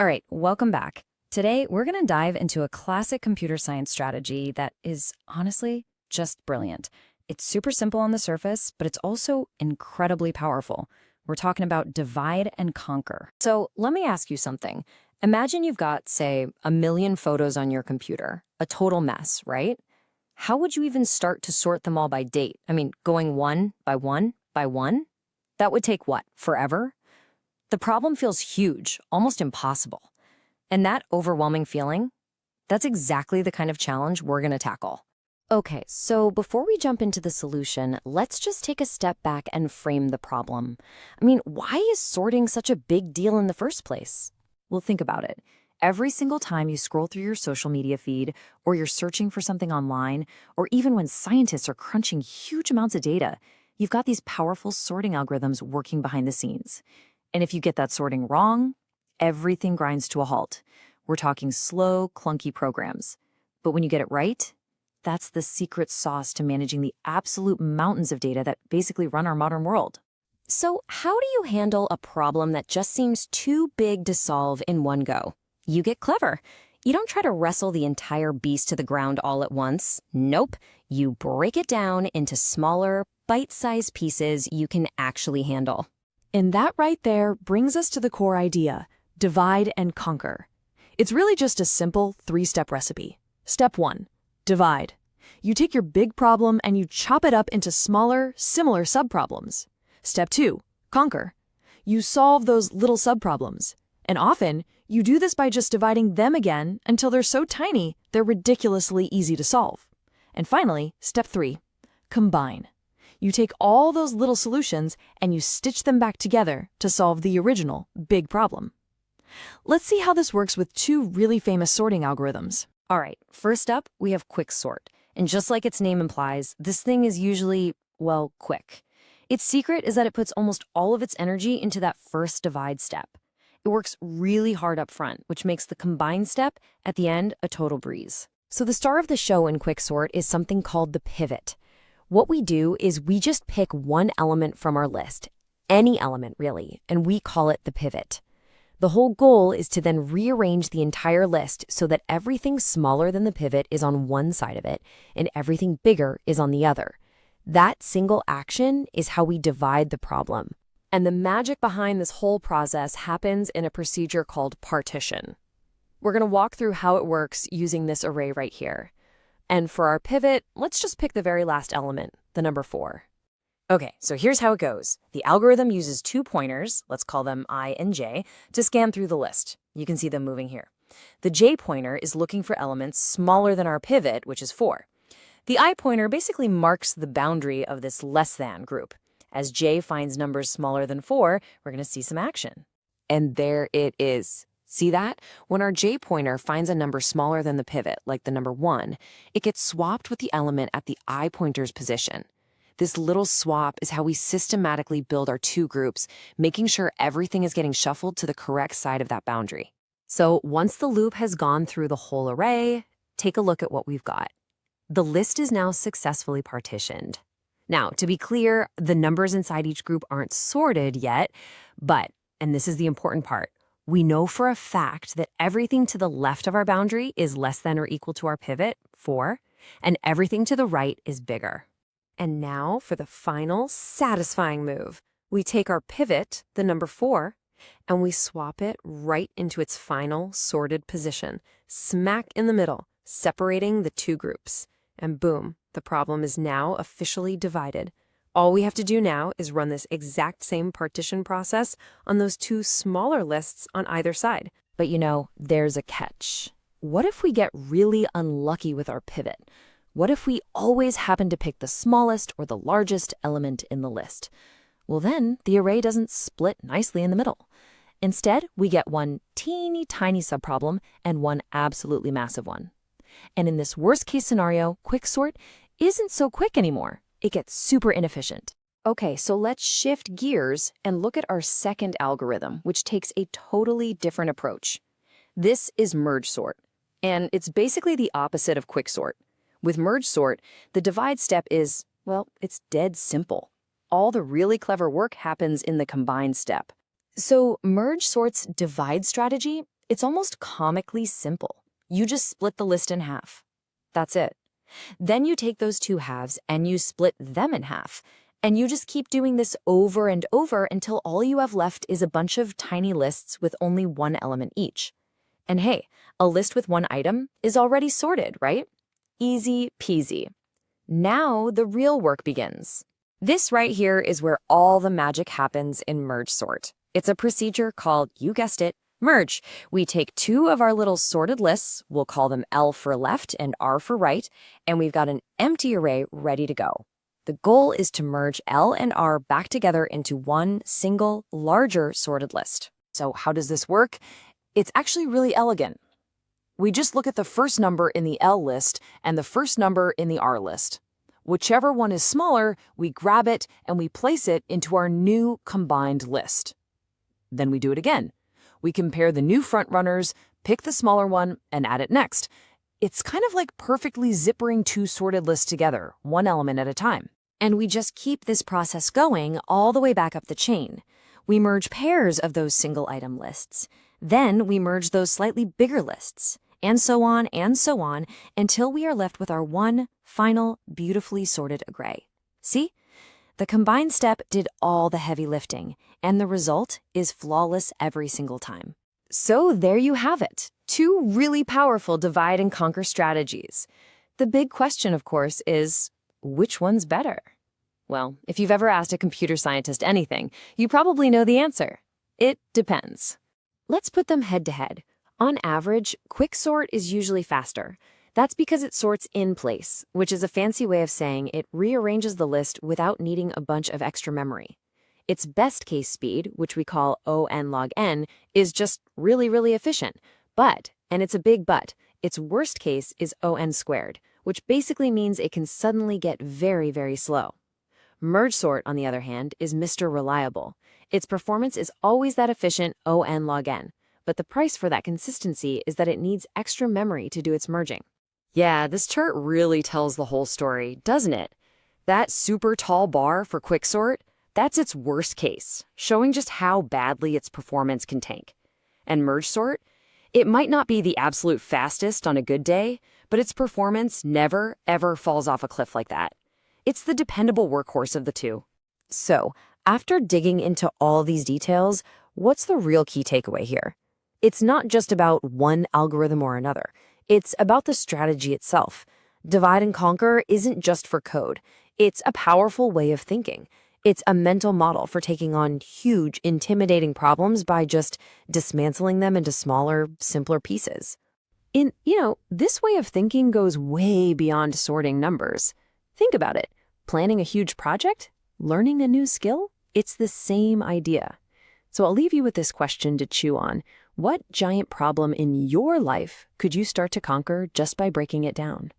All right, welcome back. Today, we're going to dive into a classic computer science strategy that is honestly just brilliant. It's super simple on the surface, but it's also incredibly powerful. We're talking about divide and conquer. So let me ask you something. Imagine you've got, say, 1,000,000 photos on your computer, a total mess, right? How would you even start to sort them all by date? I mean, going one by one by one? That would take what, forever? The problem feels huge, almost impossible. And that overwhelming feeling, that's exactly the kind of challenge we're going to tackle. Okay, so before we jump into the solution, let's just take a step back and frame the problem. I mean, why is sorting such a big deal in the first place? Well, think about it. Every single time you scroll through your social media feed, or you're searching for something online, or even when scientists are crunching huge amounts of data, you've got these powerful sorting algorithms working behind the scenes. And if you get that sorting wrong, everything grinds to a halt. We're talking slow, clunky programs. But when you get it right, that's the secret sauce to managing the absolute mountains of data that basically run our modern world. So how do you handle a problem that just seems too big to solve in one go? You get clever. You don't try to wrestle the entire beast to the ground all at once. Nope. You break it down into smaller, bite-sized pieces you can actually handle. And that right there brings us to the core idea, divide and conquer. It's really just a simple 3-step recipe. Step 1, divide. You take your big problem and you chop it up into smaller, similar subproblems. Step 2, conquer. You solve those little subproblems. And often, you do this by just dividing them again until they're so tiny they're ridiculously easy to solve. And finally, step 3, combine. You take all those little solutions and you stitch them back together to solve the original big problem. Let's see how this works with 2 really famous sorting algorithms. All right, first up, we have quicksort. And just like its name implies, this thing is usually, well, quick. Its secret is that it puts almost all of its energy into that first divide step. It works really hard up front, which makes the combine step at the end a total breeze. So the star of the show in quicksort is something called the pivot. What we do is we just pick one element from our list, any element really, and we call it the pivot. The whole goal is to then rearrange the entire list so that everything smaller than the pivot is on one side of it and everything bigger is on the other. That single action is how we divide the problem. And the magic behind this whole process happens in a procedure called partition. We're going to walk through how it works using this array right here. And for our pivot, let's just pick the very last element, the number 4. Okay, so here's how it goes. The algorithm uses 2 pointers, let's call them I and J, to scan through the list. You can see them moving here. The J pointer is looking for elements smaller than our pivot, which is 4. The I pointer basically marks the boundary of this less than group. As J finds numbers smaller than 4, we're going to see some action. And there it is. See that? When our J pointer finds a number smaller than the pivot, like the number 1, it gets swapped with the element at the I pointer's position. This little swap is how we systematically build our 2 groups, making sure everything is getting shuffled to the correct side of that boundary. So once the loop has gone through the whole array, take a look at what we've got. The list is now successfully partitioned. Now, to be clear, the numbers inside each group aren't sorted yet, but, and this is the important part, we know for a fact that everything to the left of our boundary is less than or equal to our pivot, 4, and everything to the right is bigger. And now for the final satisfying move. We take our pivot, the number 4, and we swap it right into its final sorted position, smack in the middle, separating the 2 groups. And boom, the problem is now officially divided. All we have to do now is run this exact same partition process on those 2 smaller lists on either side. But you know, there's a catch. What if we get really unlucky with our pivot? What if we always happen to pick the smallest or the largest element in the list? Well, then the array doesn't split nicely in the middle. Instead, we get one teeny tiny subproblem and one absolutely massive one. And in this worst case scenario, quicksort isn't so quick anymore. It gets super inefficient. Okay, so let's shift gears and look at our second algorithm, which takes a totally different approach. This is merge sort, and it's basically the opposite of quicksort. With merge sort, the divide step is, well, it's dead simple. All the really clever work happens in the combine step. So merge sort's divide strategy It's almost comically simple. You just split the list in half. That's it. Then you take those two halves and you split them in half. And you just keep doing this over and over until all you have left is a bunch of tiny lists with only one element each. And hey, a list with one item is already sorted, right? Easy peasy. Now the real work begins. This right here is where all the magic happens in merge sort. It's a procedure called, you guessed it, merge. We take two of our little sorted lists, we'll call them L for left and R for right, and we've got an empty array ready to go. The goal is to merge L and R back together into one single, larger sorted list. So how does this work? It's actually really elegant. We just look at the first number in the L list and the first number in the R list. Whichever one is smaller, we grab it and we place it into our new combined list. Then we do it again. We compare the new front runners, pick the smaller one, and add it next. It's kind of like perfectly zippering two sorted lists together, one element at a time. And we just keep this process going all the way back up the chain. We merge pairs of those single item lists. Then we merge those slightly bigger lists, and so on until we are left with our one final, beautifully sorted array. See? The combined step did all the heavy lifting, and the result is flawless every single time. So there you have it, two really powerful divide and conquer strategies. The big question, of course, is which one's better? Well, if you've ever asked a computer scientist anything, you probably know the answer. It depends. Let's put them head to head. On average, quicksort is usually faster. That's because it sorts in place, which is a fancy way of saying it rearranges the list without needing a bunch of extra memory. Its best case speed, which we call O(n log n), is just really, really efficient. But, and it's a big but, its worst case is O(n squared, which basically means it can suddenly get very, very slow. Merge sort, on the other hand, is Mr. Reliable. Its performance is always that efficient O(n log n, but the price for that consistency is that it needs extra memory to do its merging. Yeah, this chart really tells the whole story, doesn't it? That super tall bar for quicksort, that's its worst case, showing just how badly its performance can tank. And merge sort, it might not be the absolute fastest on a good day, but its performance never, ever falls off a cliff like that. It's the dependable workhorse of the two. So, after digging into all these details, what's the real key takeaway here? It's not just about one algorithm or another. It's about the strategy itself. Divide and conquer isn't just for code. It's a powerful way of thinking. It's a mental model for taking on huge, intimidating problems by just dismantling them into smaller, simpler pieces. This way of thinking goes way beyond sorting numbers. Think about it. Planning a huge project? Learning a new skill? It's the same idea. So I'll leave you with this question to chew on. What giant problem in your life could you start to conquer just by breaking it down?